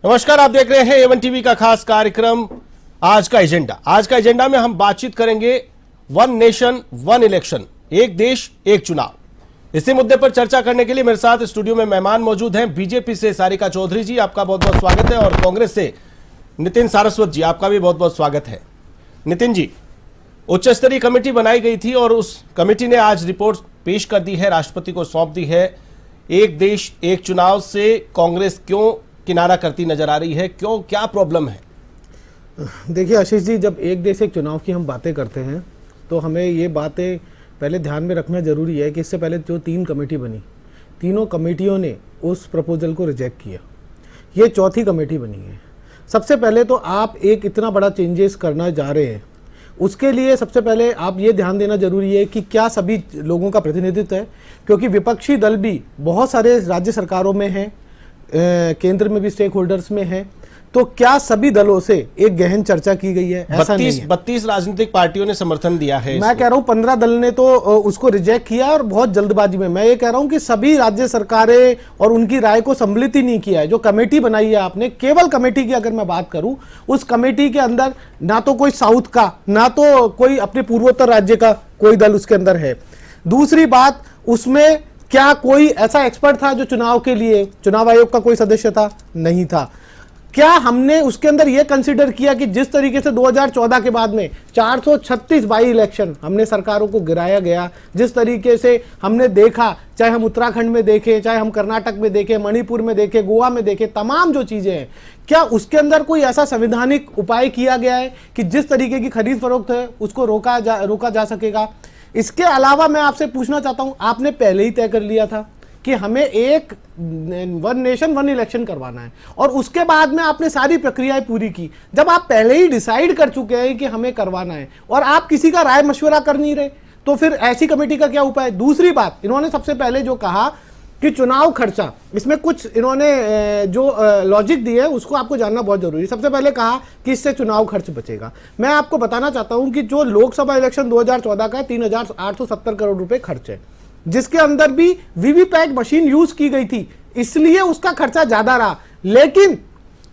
नमस्कार, आप देख रहे हैं एवन टीवी का खास कार्यक्रम आज का एजेंडा में हम बातचीत करेंगे वन नेशन वन इलेक्शन, एक देश एक चुनाव। इसी मुद्दे पर चर्चा करने के लिए मेरे साथ स्टूडियो में मेहमान मौजूद हैं। बीजेपी से सारिका चौधरी जी, आपका बहुत बहुत स्वागत है, और कांग्रेस से नितिन सारस्वत जी, आपका भी बहुत बहुत स्वागत है। नितिन जी, उच्च स्तरीय कमेटी बनाई गई थी और उस कमेटी ने आज रिपोर्ट पेश कर दी है, राष्ट्रपति को सौंप दी है। एक देश एक चुनाव से कांग्रेस क्यों किनारा करती नजर आ रही है, क्यों, क्या प्रॉब्लम है? देखिए आशीष जी, जब एक देश एक चुनाव की हम बातें करते हैं तो हमें ये बातें पहले ध्यान में रखना जरूरी है कि इससे पहले जो 3 कमेटी बनी, तीनों कमेटियों ने उस प्रपोजल को रिजेक्ट किया। ये चौथी कमेटी बनी है। सबसे पहले तो आप एक इतना बड़ा चेंजेस करना जा रहे हैं, उसके लिए सबसे पहले आप ये ध्यान देना जरूरी है कि क्या सभी लोगों का प्रतिनिधित्व है, क्योंकि विपक्षी दल भी बहुत सारे राज्य सरकारों में हैं, केंद्र में भी स्टेक होल्डर्स में है, तो क्या सभी दलों से एक गहन चर्चा की गई है? ऐसा नहीं है। 32 राजनीतिक पार्टियों ने समर्थन दिया है। मैं कह रहा हूं 15 दल ने तो उसको रिजेक्ट किया, और बहुत जल्दबाजी में। मैं ये कह रहा हूं कि सभी राज्य सरकारें और उनकी राय को सम्मिलित ही नहीं किया है। जो कमेटी बनाई है आपने, केवल कमेटी की अगर मैं बात करूं, उस कमेटी के अंदर ना तो कोई साउथ का, ना तो कोई अपने पूर्वोत्तर राज्य का कोई दल उसके अंदर है। दूसरी बात, उसमें क्या कोई ऐसा एक्सपर्ट था जो चुनाव के लिए, चुनाव आयोग का कोई सदस्य था? नहीं था। क्या हमने उसके अंदर यह कंसीडर किया कि जिस तरीके से 2014 के बाद में 436 बाई इलेक्शन हमने सरकारों को गिराया गया, जिस तरीके से हमने देखा, चाहे हम उत्तराखंड में देखें, चाहे हम कर्नाटक में देखें, मणिपुर में देखें, गोवा में देखें, तमाम जो चीजें हैं, क्या उसके अंदर कोई ऐसा संवैधानिक उपाय किया गया है कि जिस तरीके की खरीद फरोख्त है उसको रोका जा सकेगा? इसके अलावा मैं आपसे पूछना चाहता हूं, आपने पहले ही तय कर लिया था कि हमें एक वन नेशन वन इलेक्शन करवाना है, और उसके बाद में आपने सारी प्रक्रियाएं पूरी की। जब आप पहले ही डिसाइड कर चुके हैं कि हमें करवाना है और आप किसी का राय मशवरा कर नहीं रहे, तो फिर ऐसी कमेटी का क्या उपाय? दूसरी बात, इन्होंने सबसे पहले जो कहा कि चुनाव खर्चा, इसमें कुछ इन्होंने जो लॉजिक दी है उसको आपको जानना बहुत जरूरी है। सबसे पहले कहा कि इससे चुनाव खर्च बचेगा। मैं आपको बताना चाहता हूं कि जो लोकसभा इलेक्शन 2014 का 3,870 करोड़ रुपए खर्च है, जिसके अंदर भी वीवीपैट मशीन यूज की गई थी, इसलिए उसका खर्चा ज्यादा रहा। लेकिन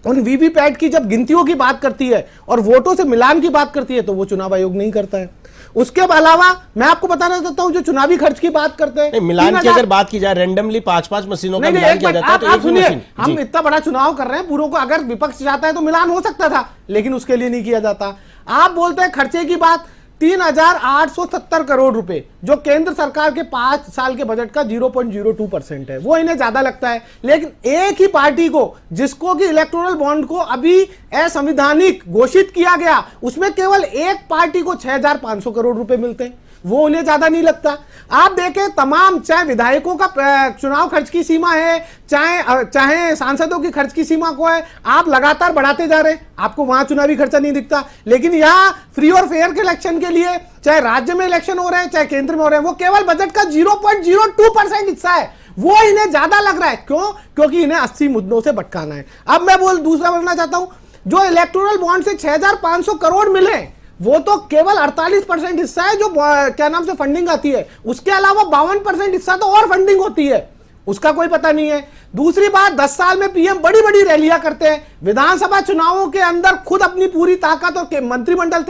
उन वीवीपैट की जब गिनतियों की बात करती है और वोटों से मिलान की बात करती है तो वो चुनाव आयोग नहीं करता है। उसके अलावा मैं आपको बताना चाहता हूं, जो चुनावी खर्च की बात करते हैं, मिलान की अगर बात की जाए, रैंडमली 5-5 मशीनों का मिलान किया जाता है, तो आप सुनिए, हम इतना बड़ा चुनाव कर रहे हैं, पूरों को अगर विपक्ष चाहता है तो मिलान हो सकता था, लेकिन उसके लिए नहीं किया जाता। आप बोलते हैं खर्चे की बात, 3,870 करोड़ रुपए जो केंद्र सरकार के 5 साल के बजट का 0.02% है, वो इन्हें ज्यादा लगता है। लेकिन एक ही पार्टी को, जिसको कि इलेक्टोरल बॉन्ड को अभी असंवैधानिक घोषित किया गया, उसमें केवल एक पार्टी को 6,500 करोड़ रुपए मिलते हैं, वो उन्हें ज्यादा नहीं लगता। आप देखें, तमाम, चाहे विधायकों का चुनाव खर्च की सीमा है, चाहे सांसदों की खर्च की सीमा को है, आप लगातार बढ़ाते जा रहे हैं, आपको वहां चुनावी खर्चा नहीं दिखता। लेकिन यहां फ्री और फेयर के इलेक्शन के लिए, चाहे राज्य में इलेक्शन हो रहे हैं चाहे केंद्र में हो रहे हैं, वो केवल बजट का 0.02% हिस्सा है, वो इन्हें ज्यादा लग रहा है। क्यों? क्योंकि इन्हें 80 मुद्दों से भटकाना है। अब मैं दूसरा बोलना चाहता हूं, जो इलेक्टोरल बॉन्ड से 6,500 करोड़ मिले, वो तो केवल 48% हिस्सा है जो क्या नाम से फंडिंग आती है। उसके अलावा 52% हिस्सा तो और फंडिंग होती है, उसका कोई पता नहीं है। दूसरी बात, 10 साल में पीएम बड़ी बड़ी रैलियां करते हैं, विधानसभा चुनावों के अंदर खुद अपनी पूरी ताकत और मंत्रिमंडल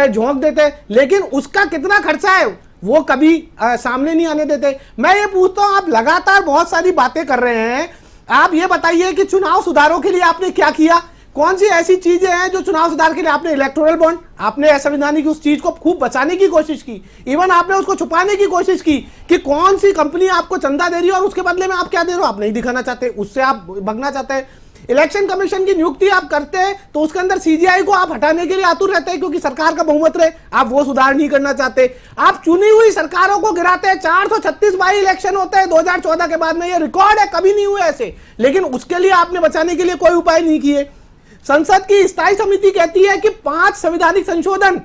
झोंक देते हैं, लेकिन उसका कितना खर्चा है वो कभी सामने नहीं आने देते। मैं ये पूछता हूं, आप लगातार बहुत सारी बातें कर रहे हैं, आप ये बताइए कि चुनाव सुधारों के लिए आपने क्या किया? कौन सी ऐसी चीजें हैं जो चुनाव सुधार के लिए आपने? इलेक्टोरल बॉन्ड, आपने असंवैधानिक उस चीज को खूब बचाने की कोशिश की, इवन आपने उसको छुपाने की कोशिश की कि कौन सी कंपनी आपको चंदा दे रही है और उसके बदले में आप क्या दे रहे हो, आप नहीं दिखाना चाहते, उससे आप भगना चाहते हैं। इलेक्शन कमीशन की नियुक्ति आप करते हैं तो उसके अंदर सीजीआई को आप हटाने के लिए आतुर रहते हैं, क्योंकि सरकार का बहुमत रहे, आप वो सुधार नहीं करना चाहते। आप चुनी हुई सरकारों को गिराते हैं, 436 बाई इलेक्शन होते हैं 2014 के बाद में, ये रिकॉर्ड है, कभी नहीं हुए ऐसे, लेकिन उसके लिए आपने बचाने के लिए कोई उपाय नहीं किए। संसद की स्थायी समिति कहती है कि 5 संवैधानिक संशोधन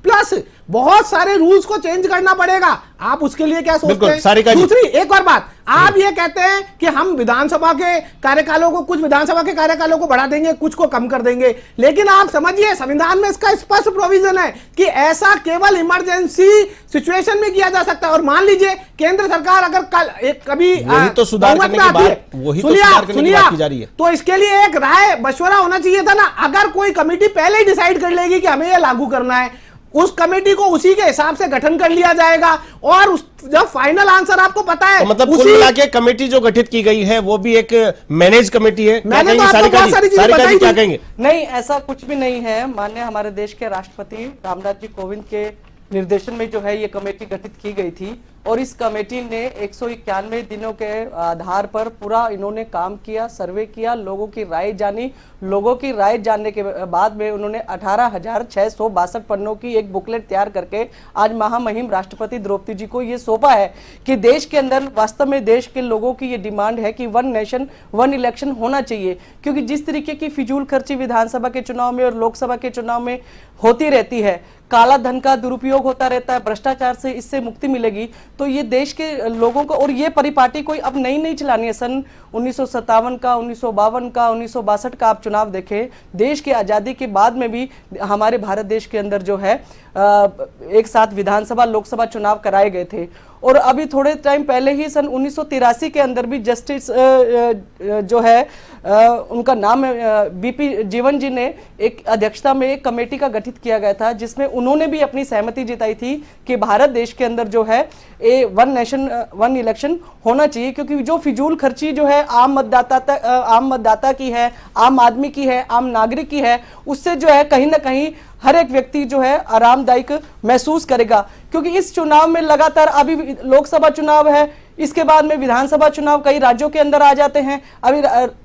प्लस बहुत सारे रूल्स को चेंज करना पड़ेगा। आप उसके लिए क्या सोचते हैं? सारिका जी। दूसरी एक और बात, आप ये कहते हैं कि हम विधानसभा के कार्यकालों को, कुछ विधानसभा के कार्यकालों को बढ़ा देंगे, कुछ को कम कर देंगे, लेकिन आप समझिए संविधान में इसका स्पष्ट प्रोविजन है कि ऐसा केवल इमरजेंसी सिचुएशन में किया जा सकता है। और मान लीजिए केंद्र सरकार अगर कल कभी वही तो सुधार करने की बात, वही तो सुधार करने की बात की जा रही है। तो इसके लिए एक राय मशवरा होना चाहिए था ना। अगर कोई कमेटी पहले ही डिसाइड कर लेगी कि हमें यह लागू करना है, उस कमेटी को उसी के हिसाब से गठन कर लिया जाएगा और जब फाइनल आंसर आपको पता है, तो मतलब कुल मिला के कमेटी जो गठित की गई है वो भी एक मैनेज कमेटी है। मैंने तो आपको बहुत सारी चीजें बताई क्या कहेंगे? नहीं, ऐसा कुछ भी नहीं है। माननीय हमारे देश के राष्ट्रपति रामनाथ जी कोविंद के निर्देशन में जो है ये कमेटी गठित की गई थी और इस कमेटी ने 191 दिनों के आधार पर पूरा इन्होंने काम किया, सर्वे किया, लोगों की राय जानी। लोगों की राय जानने के बाद में उन्होंने 18,662 पन्नों की एक बुकलेट तैयार करके आज महामहिम राष्ट्रपति द्रौपदी जी को ये सौंपा है कि देश के अंदर वास्तव में देश के लोगों की ये डिमांड है कि वन नेशन वन इलेक्शन होना चाहिए। क्योंकि जिस तरीके की फिजूल खर्ची विधानसभा के चुनाव में और लोकसभा के चुनाव में होती रहती है, काला धन का दुरुपयोग होता रहता है, भ्रष्टाचार से इससे मुक्ति मिलेगी। तो ये देश के लोगों को, और ये परिपाटी कोई अब नई नहीं चलानी है। सन 1957 का, 1952 का, 1962 का आप चुनाव देखें, देश की आज़ादी के बाद में भी हमारे भारत देश के अंदर जो है एक साथ विधानसभा लोकसभा चुनाव कराए गए थे। और अभी थोड़े टाइम पहले ही सन 1983 के अंदर भी जस्टिस जो है उनका नाम है बीपी जीवन जी ने एक अध्यक्षता में एक कमेटी का गठित किया गया था, जिसमें उन्होंने भी अपनी सहमति जताई थी कि भारत देश के अंदर जो है वन नेशन वन इलेक्शन होना चाहिए। क्योंकि जो फिजूल खर्ची जो है आम मतदाता की है, आम आदमी की है, आम नागरिक की है, उससे जो है कहीं ना कहीं हर एक व्यक्ति जो है आरामदायक महसूस करेगा। क्योंकि इस चुनाव में लगातार अभी लोकसभा चुनाव है, इसके बाद में विधानसभा चुनाव कई राज्यों के अंदर आ जाते हैं। अभी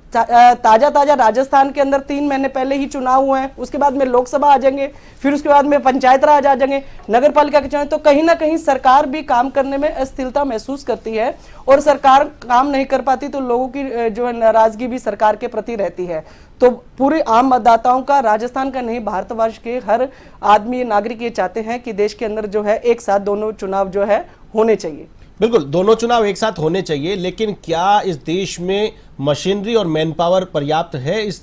ताजा राजस्थान के अंदर 3 महीने पहले ही चुनाव हुए हैं, उसके बाद में लोकसभा आ जाएंगे, फिर उसके बाद में पंचायत राज आ जाएंगे, नगर पालिका के चुनाव। तो कहीं ना कहीं सरकार भी काम करने में अस्थिरता महसूस करती है और सरकार काम नहीं कर पाती तो लोगों की जो है नाराजगी भी सरकार के प्रति रहती है। तो पूरे आम मतदाताओं का, राजस्थान का नहीं, भारतवर्ष के हर आदमी नागरिक ये चाहते हैं कि देश के अंदर जो है एक साथ दोनों चुनाव जो है होने चाहिए। बिल्कुल, दोनों चुनाव एक साथ होने चाहिए, लेकिन क्या इस देश में मशीनरी और मैन पावर पर्याप्त है? इस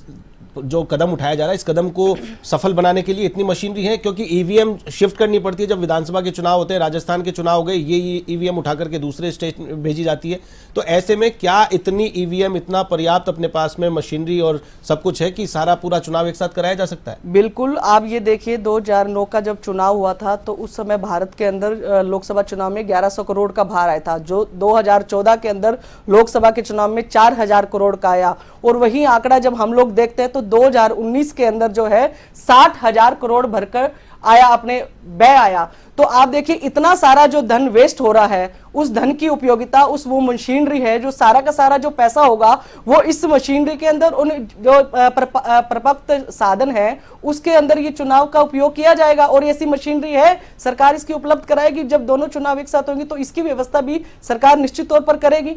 जो कदम उठाया जा रहा है, इस कदम को सफल बनाने के लिए इतनी मशीनरी है? क्योंकि ईवीएम शिफ्ट करनी पड़ती है जब विधानसभा के चुनाव होते हैं, राजस्थान के चुनाव हो गए, ये ईवीएम उठा करके दूसरे स्टेट में भेजी जाती है। तो ऐसे में क्या इतनी ईवीएम, इतना पर्याप्त अपने पास में मशीनरी और सब कुछ है कि सारा पूरा चुनाव एक साथ कराया जा सकता है? बिल्कुल, आप ये देखिए 2009 का जब चुनाव हुआ था तो उस समय भारत के अंदर लोकसभा चुनाव में 1100 करोड़ का भार आया था, जो 2014 के अंदर लोकसभा के चुनाव में 4000 करोड़ का आया। और वही आंकड़ा जब हम लोग देखते हैं तो 2019 के अंदर जो है 60,000 करोड़ भरकर आया, अपने व्यय आया। तो आप देखिए इतना सारा जो धन वेस्ट हो रहा है, उस धन की उपयोगिता उस वो मशीनरी है, जो सारा का सारा जो पैसा होगा वो इस मशीनरी के अंदर, उन जो प्रपक्त साधन है उसके अंदर ये चुनाव का उपयोग किया जाएगा। और ऐसी मशीनरी है, सरकार इसकी उपलब्ध कराएगी। जब दोनों चुनाव एक साथ होंगे तो इसकी व्यवस्था भी सरकार निश्चित तौर पर करेगी।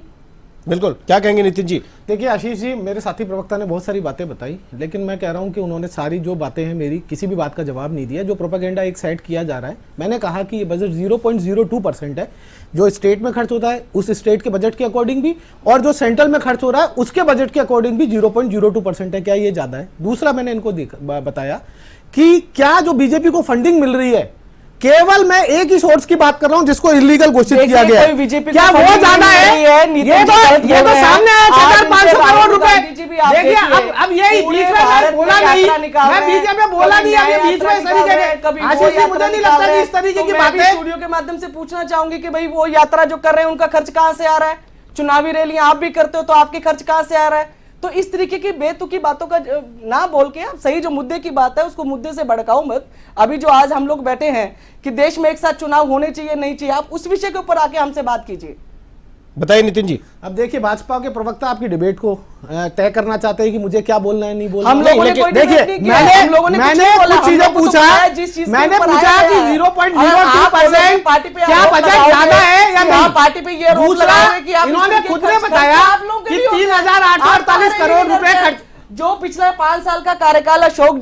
बिल्कुल, क्या कहेंगे नितिन जी? देखिए आशीष जी, मेरे साथी प्रवक्ता ने बहुत सारी बातें बताई, लेकिन मैं कह रहा हूं कि उन्होंने सारी जो बातें हैं मेरी किसी भी बात का जवाब नहीं दिया। जो प्रोपेगेंडा एक साइड किया जा रहा है, मैंने कहा कि ये बजट 0.02% है, जो स्टेट में खर्च होता है उस स्टेट के बजट के अकॉर्डिंग भी, और जो सेंट्रल में खर्च हो रहा है उसके बजट के अकॉर्डिंग भी 0.02% है। क्या ये ज्यादा है? दूसरा, मैंने इनको बताया कि क्या जो बीजेपी को फंडिंग मिल रही है, केवल मैं एक ही सोर्स की बात कर रहा हूं जिसको इलीगल घोषित किया गया है, क्या वो ज्यादा है? ये तो सामने आया 6,500 करोड़ रुपए। देखिए अब यही बीच में मैं बोला नहीं, मैं बीजेपी में बोला नहीं, अभी बीच में इस तरीके के आशीष जी, मुझे नहीं लगता कि इस तरीके की बातें। स्टूडियो के माध्यम से पूछना चाहूंगी कि भाई वो यात्रा जो कर रहे हैं उनका खर्च कहां से आ रहा है? चुनावी रैलियां आप भी करते हो तो आपके खर्च कहां से आ रहा है? तो इस तरीके की बेतुकी बातों का ना बोल के आप सही जो मुद्दे की बात है उसको मुद्दे से भड़काओ मत। अभी जो आज हम लोग बैठे हैं कि देश में एक साथ चुनाव होने चाहिए नहीं चाहिए, आप उस विषय के ऊपर आके हमसे बात कीजिए। बताइए नितिन जी। अब देखिए, भाजपा के प्रवक्ता आपकी डिबेट को तय करना चाहते हैं कि मुझे क्या बोलना है, नहीं बोलना। हम लोगों ने कोई डिबेट नहीं किया, हम लोगों ने मैंने कुछ चीजें पूछा, मैंने पूछा कि 0.02% क्या बजट ज्यादा है या नहीं। पार्टी पे ये दूसरा, इन्होंने खुद ने बताया कि 3,848 करोड़ रुपए खर्च। जो पिछले 5 साल का कार्यकाल अशोक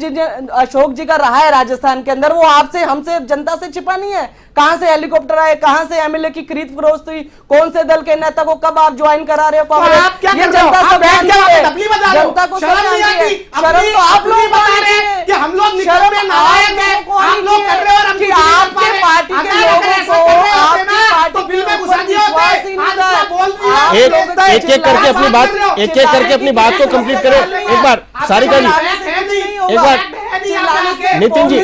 जी का रहा है राजस्थान के अंदर, वो आपसे हमसे जनता से छिपा नहीं है। कहां से हेलीकॉप्टर आए, कहां से एमएलए की खरीद फरोख्त हुई, कौन से दल के नेता को कब आप ज्वाइन करा रहे हो कांग्रेस, ये जनता सब जानती है। जनता को सब जानती है। शर्म तो आप लोग बता रहे हैं कि हम लोग निकल में नालायक हैं, आप लोग कर रहे हो और हम कि आपके पार्टी के लोगों को आपकी पार्टी बिल में घुसा दिया होता है। एक एक करके अपनी बात, एक एक करके अपनी बात को कंप्लीट करें। एक बार सारिका जी, एक बार नितिन जी,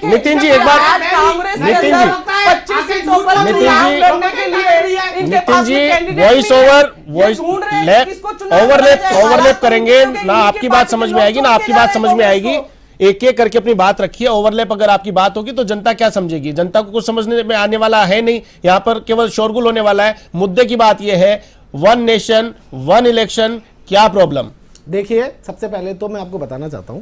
नितिन जी एक बार, नितिन जी वॉइस ओवरलैप करेंगे ना, आपकी बात समझ में आएगी ना आपकी बात समझ में आएगी। एक एक करके अपनी बात रखिए। ओवरलैप अगर आपकी बात होगी तो जनता क्या समझेगी? जनता को कुछ समझने में आने वाला है नहीं, यहां पर केवल शोरगुल होने वाला है। मुद्दे की बात यह है, वन नेशन वन इलेक्शन, क्या प्रॉब्लम? देखिए, सबसे पहले तो मैं आपको बताना चाहता हूं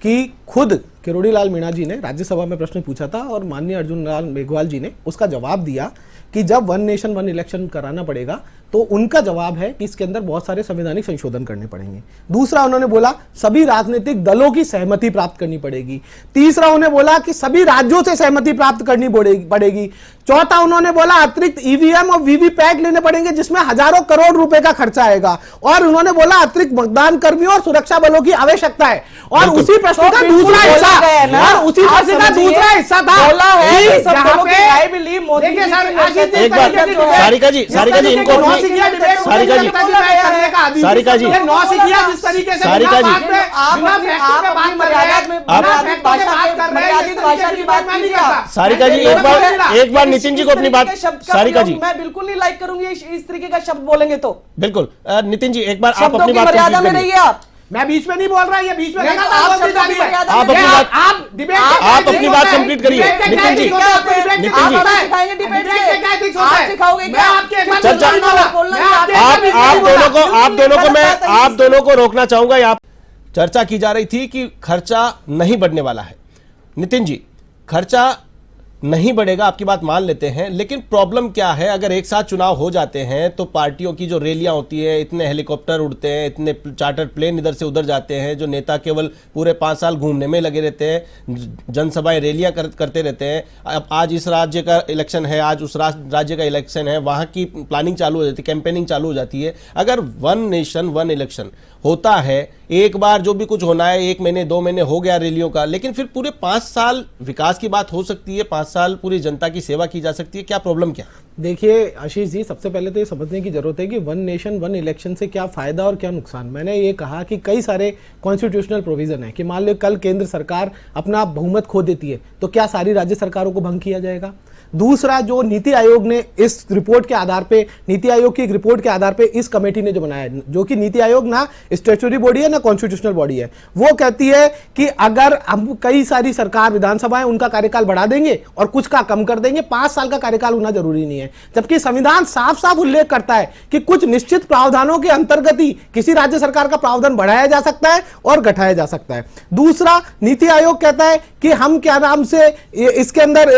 कि खुद किरोड़ी लाल मीणा जी ने राज्यसभा में प्रश्न पूछा था और माननीय अर्जुन लाल मेघवाल जी ने उसका जवाब दिया कि जब वन नेशन वन इलेक्शन कराना पड़ेगा तो उनका जवाब है कि इसके अंदर बहुत सारे संवैधानिक संशोधन करने पड़ेंगे। दूसरा, उन्होंने बोला सभी राजनीतिक दलों की सहमति प्राप्त करनी पड़ेगी। तीसरा, उन्होंने बोला कि सभी राज्यों से सहमति प्राप्त करनी पड़ेगी। चौथा, उन्होंने बोला अतिरिक्त ईवीएम और वीवीपैट लेने पड़ेंगे जिसमें हजारों करोड़ रुपए का खर्चा आएगा। और उन्होंने बोला अतिरिक्त मतदान कर्मियों और सुरक्षा बलों की आवश्यकता है। और उसी प्रश्न का दूसरा हिस्सा था एक बार सारिका जी इनको सारिका जी एक बार नितिन जी को अपनी बात। सारिका जी, मैं बिल्कुल नहीं लाइक करूंगी इस तरीके का शब्द बोलेंगे तो। बिल्कुल नितिन जी, एक बार आप अपनी बात मर्यादा में रहिए। आप मैं बीच में नहीं बोल रहा, ये बीच में आप अपनी बात कंप्लीट करिए। नितिन जी, आप दोनों को रोकना चाहूंगा। आप चर्चा की जा रही थी कि खर्चा नहीं बढ़ने वाला है। नितिन जी, खर्चा नहीं बढ़ेगा, आपकी बात मान लेते हैं, लेकिन प्रॉब्लम क्या है? अगर एक साथ चुनाव हो जाते हैं तो पार्टियों की जो रैलियां होती है, इतने हेलीकॉप्टर उड़ते हैं, इतने चार्टर्ड प्लेन इधर से उधर जाते हैं, जो नेता केवल पूरे 5 साल घूमने में लगे रहते हैं, जनसभाएं रैलियां करते रहते हैं। अब आज इस राज्य का इलेक्शन है, आज उस राज्य का इलेक्शन है, वहां की प्लानिंग चालू हो जाती है, कैंपेनिंग चालू हो जाती है। अगर वन नेशन वन इलेक्शन होता है, एक बार जो भी कुछ होना है 1 महीने 2 महीने हो गया रैलियों का, लेकिन फिर पूरे 5 साल विकास की बात हो सकती है, 5 साल पूरी जनता की सेवा की जा सकती है। क्या प्रॉब्लम क्या? देखिए आशीष जी, सबसे पहले तो ये समझने की जरूरत है कि वन नेशन वन इलेक्शन से क्या फायदा और क्या नुकसान। मैंने ये कहा कि कई सारे कॉन्स्टिट्यूशनल प्रोविजन है कि मान लो कल केंद्र सरकार अपना बहुमत खो देती है तो क्या सारी राज्य सरकारों को भंग किया जाएगा? दूसरा, जो नीति आयोग ने इस रिपोर्ट के आधार पे, नीति आयोग की एक रिपोर्ट के आधार पे इस कमेटी ने जो बनाया है, जो कि नीति आयोग ना स्टैट्यूटरी बॉडी है ना कॉन्स्टिट्यूशनल बॉडी है, वो कहती है कि अगर हम कई सारी सरकार विधानसभाएं उनका कार्यकाल बढ़ा देंगे और कुछ का कम कर देंगे, 5 साल का कार्यकाल होना जरूरी नहीं है। जबकि संविधान साफ साफ उल्लेख करता है कि कुछ निश्चित प्रावधानों के अंतर्गत ही किसी राज्य सरकार का प्रावधान बढ़ाया जा सकता है और घटाया जा सकता है। दूसरा, नीति आयोग कहता है कि हम क्या नाम से इसके अंदर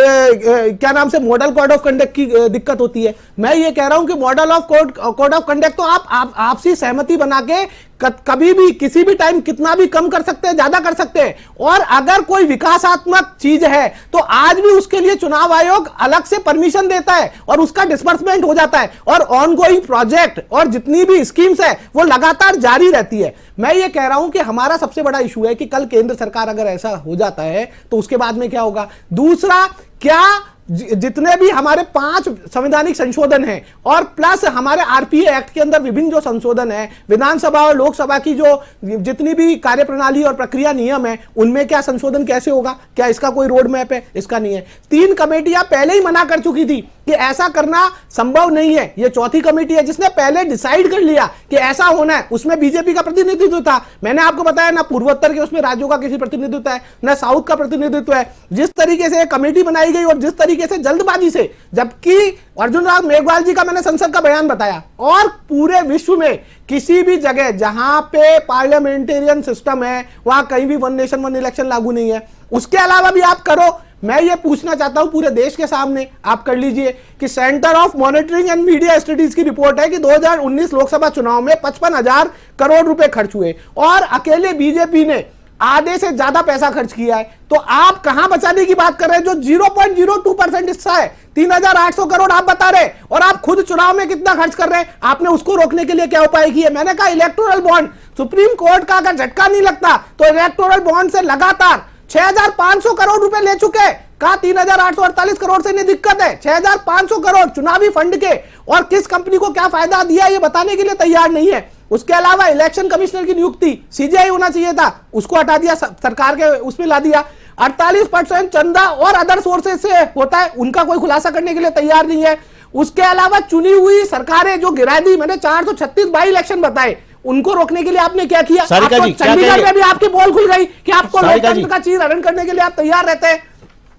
क्या नाम से मॉडल कोड ऑफ कंडक्ट की दिक्कत होती है। मैं ये कह रहा हूं कि model of code of conduct तो आप आपसी सहमति बना के कभी भी किसी भी टाइम कितना भी कम कर सकते हैं, ज्यादा कर सकते हैं। और अगर कोई विकासात्मक चीज है तो आज भी उसके लिए चुनाव आयोग अलग से परमिशन देता है और उसका डिस्बर्समेंट हो जाता है और ऑनगोइंग प्रोजेक्ट और जितनी भी स्कीम्स है वो लगातार जारी रहती है। मैं ये कह रहा हूं कि हमारा सबसे बड़ा इशू है कि कल केंद्र सरकार अगर ऐसा हो जाता है तो उसके बाद में क्या होगा। दूसरा, क्या जितने भी हमारे 5 संवैधानिक संशोधन हैं और प्लस हमारे आरपीए एक्ट के अंदर विभिन्न जो संशोधन है, विधानसभा और लोकसभा की जो जितनी भी कार्यप्रणाली और प्रक्रिया नियम है, उनमें क्या संशोधन कैसे होगा? क्या इसका कोई रोड मैप है? इसका नहीं है। 3 कमेटियां पहले ही मना कर चुकी थी कि ऐसा करना संभव नहीं है। ये चौथी कमेटी है जिसने पहले डिसाइड कर लिया कि ऐसा होना है। उसमें बीजेपी का प्रतिनिधित्व था। मैंने आपको बताया ना, पूर्वोत्तर के उसमें राज्यों का किसी प्रतिनिधित्व है, ना साउथ का प्रतिनिधित्व है। जिस तरीके से कमेटी बनाई गई और जिस तरीके से जल्दबाजी से, जबकि अर्जुन राम मेघवाल जी का मैंने संसद का बयान बताया, और पूरे विश्व में किसी भी जगह जहां पे पार्लियामेंटेरियन सिस्टम है वहां कहीं भी वन नेशन वन इलेक्शन लागू नहीं है। उसके अलावा भी आप करो, मैं ये पूछना चाहता हूं पूरे देश के सामने, आप कर लीजिए कि centre of monitoring and media studies की रिपोर्ट है कि 2019 लोकसभा चुनाव में 55,000 करोड़ रुपए खर्च हुए और अकेले बीजेपी ने आधे से ज्यादा पैसा खर्च किया है। तो आप कहां बचाने की बात कर रहे हैं? जो 0.02% हिस्सा है, 3,800 करोड़ आप बता रहे, और आप खुद चुनाव में कितना खर्च कर रहे हैं? आपने उसको रोकने के लिए क्या उपाय किए? मैंने कहा इलेक्टोरल बॉन्ड, सुप्रीम कोर्ट का अगर झटका नहीं लगता तो इलेक्टोरल बॉन्ड से लगातार 6,500 करोड़ रुपए ले चुके, कहा 3,848 करोड़ से नहीं दिक्कत है, 6,500 करोड़ चुनावी फंड के, और किस कंपनी को क्या फायदा दिया ये बताने के लिए तैयार नहीं है। उसके अलावा इलेक्शन कमिश्नर की नियुक्ति सीजीआई होना चाहिए था, उसको हटा दिया, सरकार के उसमें ला दिया। 48% चंदा और अदर सोर्सेज से होता है, उनका कोई खुलासा करने के लिए तैयार नहीं है। उसके अलावा चुनी हुई सरकारें जो गिरा दी, मैंने 436 बाई इलेक्शन बताए, उनको रोकने के लिए आपने क्या किया? चंडीगढ़ में भी आपकी पोल खुल गई कि आपको लोकतंत्र का चीर हरण करने के लिए आप तैयार रहते हैं।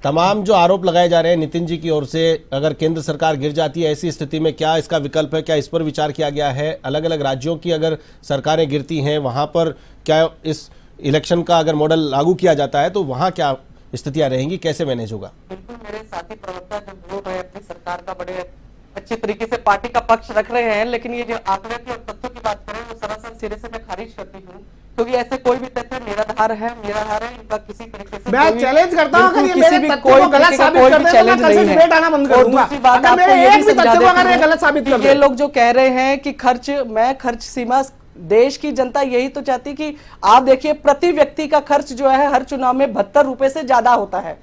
तमाम जो आरोप लगाए जा रहे हैं नितिन जी की ओर से, अगर केंद्र सरकार गिर जाती है ऐसी स्थिति में क्या इसका विकल्प है? क्या इस पर विचार किया गया है? अलग अलग राज्यों की अगर सरकारें गिरती हैं वहां पर क्या इस इलेक्शन का अगर मॉडल लागू किया जाता है तो वहां क्या स्थितियां रहेंगी, कैसे मैनेज होगा? बिल्कुल, मेरे साथी प्रवक्ता जो बोल रहे हैं अपनी सरकार का बड़े अच्छे तरीके से पार्टी का पक्ष रख रहे हैं, लेकिन ये जो आंकड़े की और तथ्यों की बात करें वो सरासर सिरे से मैं खारिज करती हूँ, क्योंकि ऐसे कोई भी तथ्य निराधार है, इनका किसी तरीके से मैं चैलेंज करता हूं अगर ये किसी मेरे भी तथ्यों कोई को गलत साबित कोई कर भी दे तो चैलेंज मैं कल से नहीं डिबेट आना बंद कर है। और दूंगा। दूसरी बात अगर मेरे आपको ये एक भी भी समझा तथ्य को अगर ये देती गलत साबित हूं कर कि ये दे, लोग जो कह रहे हैं कि खर्च सीमा, देश की जनता यही तो चाहती कि आप देखिए प्रति व्यक्ति का खर्च जो है हर चुनाव में 72 रुपए से ज्यादा होता है।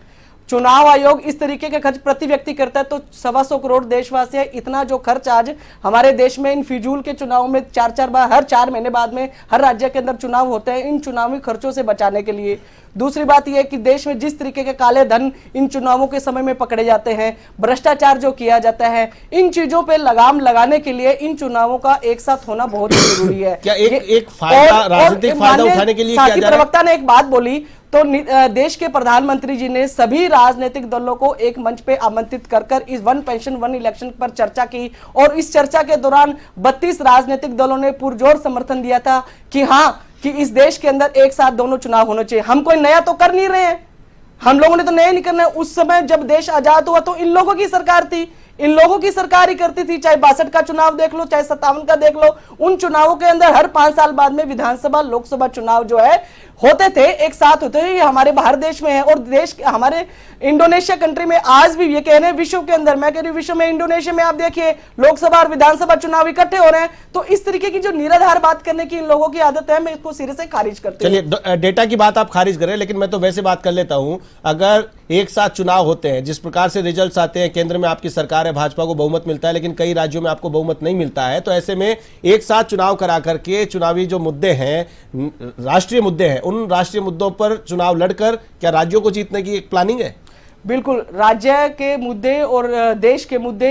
चुनाव आयोग इस तरीके के खर्च प्रति व्यक्ति करता है तो 125 करोड़ देशवासी है, इतना जो खर्च आज हमारे देश में इन फिजूल के चुनाव में 4-4 बार हर 4 महीने बाद में हर राज्य के अंदर चुनाव होते हैं, इन चुनावी खर्चों से बचाने के लिए। दूसरी बात यह है कि देश में जिस तरीके के काले धन इन चुनावों के समय में पकड़े जाते हैं, भ्रष्टाचार जो किया जाता है, इन चीजों पे लगाम लगाने के लिए इन चुनावों का एक साथ होना बहुत जरूरी है। क्या एक फायदा, राजनीतिक फायदा उठाने के लिए किया जा रहा है? प्रवक्ता ने एक बात बोली तो देश के प्रधानमंत्री जी ने सभी राजनीतिक दलों को एक मंच पे आमंत्रित कर इस वन पेंशन वन इलेक्शन पर चर्चा की, और इस चर्चा के दौरान 32 राजनीतिक दलों ने पुरजोर समर्थन दिया था कि हाँ, कि इस देश के अंदर एक साथ दोनों चुनाव होने चाहिए। हम कोई नया तो कर नहीं रहे हैं, हम लोगों ने तो नया नहीं करना है। उस समय जब देश आजाद हुआ तो इन लोगों की सरकार थी, इन लोगों की सरकार ही करती थी, चाहे 62 का चुनाव देख लो, चाहे 57 का देख लो। उन चुनावों के अंदर हर 5 साल बाद में विधानसभा लोकसभा चुनाव जो है होते थे, एक साथ होते थे। ये हमारे भारत देश में है, और देश हमारे इंडोनेशिया कंट्री में आज भी ये कह रहे हैं, विश्व के अंदर, मैं कह रही हूं विश्व में, इंडोनेशिया में आप देखिए लोकसभा और विधानसभा चुनाव इकट्ठे हो रहे हैं। तो इस तरीके की जो निराधार बात करने की इन लोगों की आदत है, मैं इसको सिरे से खारिज करती हूं। चलिए, डेटा की बात आप खारिज करें, लेकिन मैं तो वैसे बात कर लेता हूं। अगर एक साथ चुनाव होते हैं, जिस प्रकार से रिजल्ट्स आते हैं, केंद्र में आपकी सरकार है, भाजपा को बहुमत मिलता है, लेकिन कई राज्यों में आपको बहुमत नहीं मिलता है, तो ऐसे में एक साथ चुनाव करा करके चुनावी जो मुद्दे हैं, राष्ट्रीय मुद्दे हैं, उन राष्ट्रीय मुद्दों पर चुनाव लड़कर क्या राज्यों को जीतने की एक प्लानिंग है? बिल्कुल, राज्य के मुद्दे और देश के मुद्दे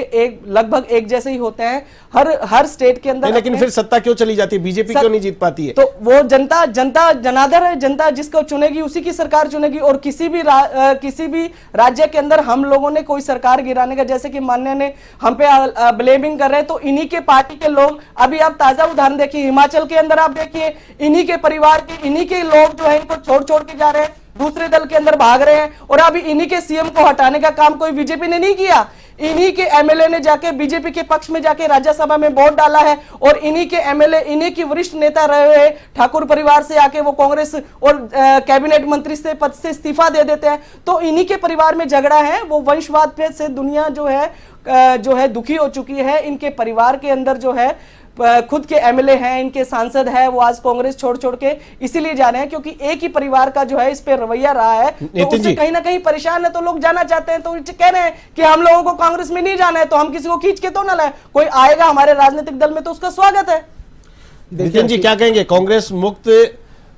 लगभग एक जैसे ही होते हैं हर स्टेट के अंदर। लेकिन फिर सत्ता क्यों चली जाती है? बीजेपी क्यों नहीं जीत पाती है? तो वो जनता जनार्दन है, जनता जिसको चुनेगी उसी की सरकार चुनेगी। और किसी भी राज्य के अंदर हम लोगों ने कोई सरकार गिराने का, जैसे कि मान्य ने हम पे ब्लेमिंग कर रहे हैं, तो इन्हीं के पार्टी के लोग, अभी आप ताजा उदाहरण देखिए हिमाचल के अंदर, आप देखिए इन्हीं के परिवार के, इन्हीं के लोग जो है इनको छोड़ के जा रहे हैं, दूसरे दल के अंदर भाग रहे हैं। और अभी इन्हीं के सीएम को हटाने का काम कोई बीजेपी ने नहीं किया, इन्हीं के एमएलए ने जाके बीजेपी के पक्ष में जाके राज्यसभा में वोट डाला है, और इन्हीं के एमएलए, इन्हीं की वरिष्ठ नेता रहे हुए ठाकुर परिवार से आके वो कांग्रेस और कैबिनेट मंत्री से पद से इस्तीफा दे देते हैं। तो इन्हीं के परिवार में झगड़ा है, वो वंशवाद पे से दुनिया जो है दुखी हो चुकी है। इनके परिवार के अंदर जो है खुद के एमएलए हैं, इनके सांसद हैं, वो आज कांग्रेस छोड़ के इसीलिए जा रहे हैं क्योंकि एक ही परिवार का जो है इस पे रवैया रहा है, तो उससे कहीं ना कहीं परेशान है, तो लोग जाना चाहते हैं। तो कह रहे हैं कि हम लोगों को कांग्रेस में नहीं जाना है, तो हम किसी को खींच के तो ना लाए, कोई आएगा हमारे राजनीतिक दल में तो उसका स्वागत है। नितिन जी क्या कहेंगे? कांग्रेस मुक्त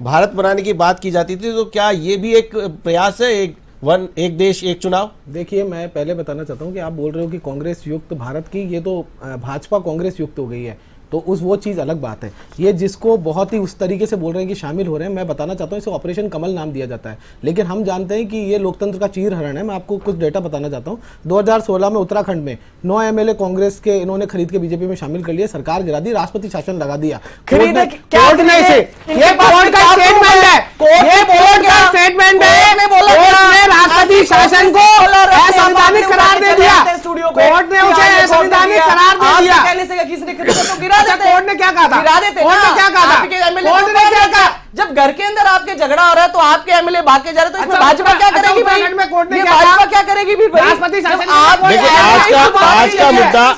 भारत बनाने की बात की जाती थी, तो क्या ये भी एक प्रयास है, एक देश एक चुनाव? देखिए, मैं पहले बताना चाहता हूं कि आप बोल रहे हो कि कांग्रेस युक्त भारत की, ये तो भाजपा कांग्रेस युक्त हो गई है, तो वो चीज़ अलग बात है। ये जिसको बहुत ही उस तरीके से बोल रहे हैं कि शामिल हो रहे हैं, मैं बताना चाहता हूँ इसे ऑपरेशन कमल नाम दिया जाता है, लेकिन हम जानते हैं कि ये लोकतंत्र का चीर हरण है। मैं आपको कुछ डेटा बताना चाहता हूँ। 2016 में उत्तराखंड में 9 एमएलए कांग्रेस के इन्होंने खरीद के बीजेपी में शामिल कर लिया, सरकार गिरा दी, राष्ट्रपति शासन लगा दिया। राष्ट्रपति शासन को असंवैधानिक करार दे दिया। कोर्ट ने उसे असंवैधानिक करार दे दिया। कहने से किसी ने तो गिरा देते। कोर्ट ने क्या कहा था? गिरा देते। कोर्ट ने क्या कहा था? कोर्ट ने क्या कहा? जब घर के अंदर आपके झगड़ा हो रहा है तो आपके एमएलए भाग के जा रहे, तो इसमें भाजपा क्या करेगी भाई? कोर्ट ने भाजपा क्या करेगी फिर भाई? राष्ट्रपति शासन देखिए आज का मुद्दा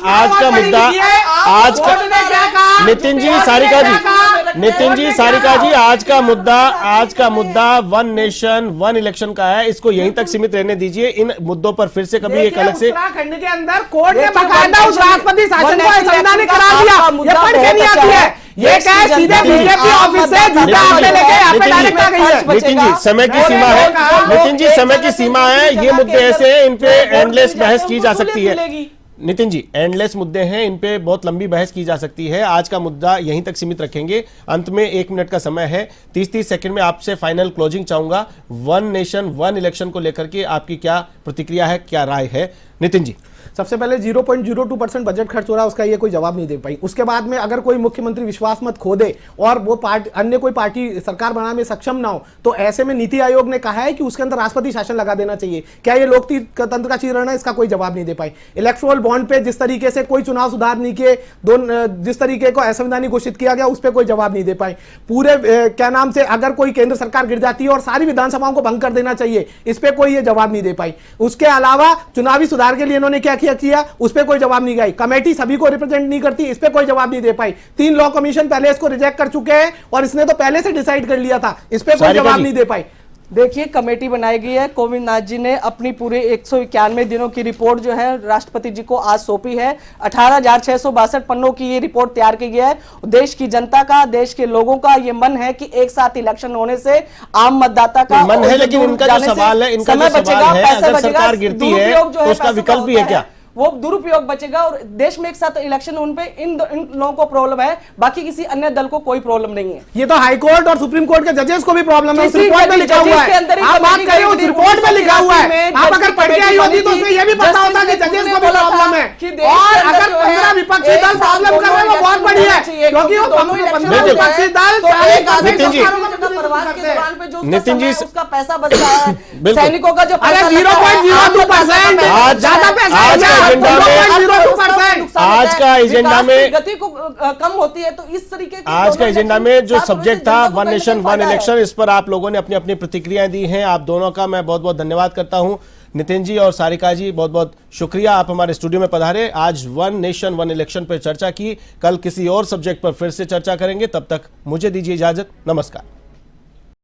नितिन जी सारिका जी आज का मुद्दा वन नेशन वन इलेक्शन का है। इसको यहीं तक सीमित रहने दीजिए। इन मुद्दों पर फिर से कभी एक अलग से उत्तराखंड के अंदर कोर्ट ने बकायदा उस राष्ट्रपति शासन को असंवैधानिक करार दिया। ये पढ़ के नहीं आती है, ये क्या है? सीधे बीजेपी ऑफिस से जूता आपने लेके यहाँ पे डायरेक्ट आ गई है। नितिन जी समय की सीमा है। नितिन जी समय की सीमा है। ये मुद्दे ऐसे हैं, इन पे एंडलेस बहस की जा सकती है। नितिन जी एंडलेस मुद्दे हैं, इन पे बहुत लंबी बहस की जा सकती है। आज का मुद्दा यहीं तक सीमित रखेंगे। अंत में 1 मिनट का समय है। 30 सेकंड में आपसे फाइनल क्लोजिंग चाहूंगा। वन नेशन वन इलेक्शन को लेकर के आपकी क्या प्रतिक्रिया है, क्या राय है? नितिन जी सबसे पहले 0.02% बजट खर्च हो रहा है, उसका ये कोई जवाब नहीं दे पाई। उसके बाद में अगर कोई मुख्यमंत्री विश्वास मत खो दे और वो पार्टी अन्य कोई पार्टी सरकार बनाने में सक्षम ना हो, तो ऐसे में नीति आयोग ने कहा है कि उसके अंदर राष्ट्रपति शासन लगा देना चाहिए। क्या ये लोकतंत्र का चीरण है? इसका कोई जवाब नहीं दे पाई। इलेक्टोरल बॉन्ड पे जिस तरीके से कोई चुनाव सुधार नहीं किए, जिस तरीके को असंवैधानिक घोषित किया गया, उस पर कोई जवाब नहीं दे पाए। पूरे क्या नाम से अगर कोई केंद्र सरकार गिर जाती है और सारी विधानसभाओं को भंग कर देना चाहिए, इस पर कोई ये जवाब नहीं दे पाई। उसके अलावा चुनावी सुधार के लिए इन्होंने क्या किया, उस पर कोई जवाब नहीं गई। कमेटी सभी को रिप्रेजेंट नहीं करती, इस पे कोई जवाब नहीं दे पाई। 3 लॉ कमीशन पहले इसको रिजेक्ट कर चुके हैं और इसने तो पहले से डिसाइड कर लिया था, इस पे कोई जवाब नहीं दे पाई। देखिए कमेटी बनाई गई है, कोविंदनाथ जी ने अपनी पूरे 191 दिनों की रिपोर्ट जो है राष्ट्रपति जी को आज सौंपी है। 18,662 पन्नों की ये रिपोर्ट तैयार की गई है। देश की जनता का, देश के लोगों का ये मन है कि एक साथ इलेक्शन होने से आम मतदाता का मन है, लेकिन इनका जो सवाल है, अगर सरकार गिरती है तो उसका विकल्प भी है क्या? वो दुरुपयोग बचेगा और देश में एक साथ इलेक्शन होने पे इन लोगों को प्रॉब्लम है, बाकी किसी अन्य दल को कोई प्रॉब्लम नहीं है। ये तो हाई कोर्ट और सुप्रीम कोर्ट के जजेस को भी प्रॉब्लम है। उस रिपोर्ट में लिखा हुआ है, आप बात करें उस रिपोर्ट में लिखा हुआ है। आप अगर पढ़ के आई होती तो उसमें यह भी पता होता कि जजेस को भी प्रॉब्लम है। और अगर 15 विपक्षी दल प्रॉब्लम कर रहे हैं वो बहुत बड़ी है, क्योंकि वो 15 विपक्षी दल नितिन जी उसका पैसा बच रहा है, सैनिकों का जो 0.02% ज्यादा पैसा आज का एजेंडा में गति को कम होती है, तो इस तरीके की आज का एजेंडा में जो सब्जेक्ट था वन नेशन वन इलेक्शन, इस पर आप लोगों ने अपनी अपनी प्रतिक्रियाएं दी हैं। आप दोनों का मैं बहुत बहुत धन्यवाद करता हूं। नितिन जी और सारिका जी बहुत बहुत शुक्रिया, आप हमारे स्टूडियो में पधारे। आज वन नेशन वन इलेक्शन पर चर्चा की। कल किसी और सब्जेक्ट पर फिर से चर्चा करेंगे। तब तक मुझे दीजिए इजाजत। नमस्कार।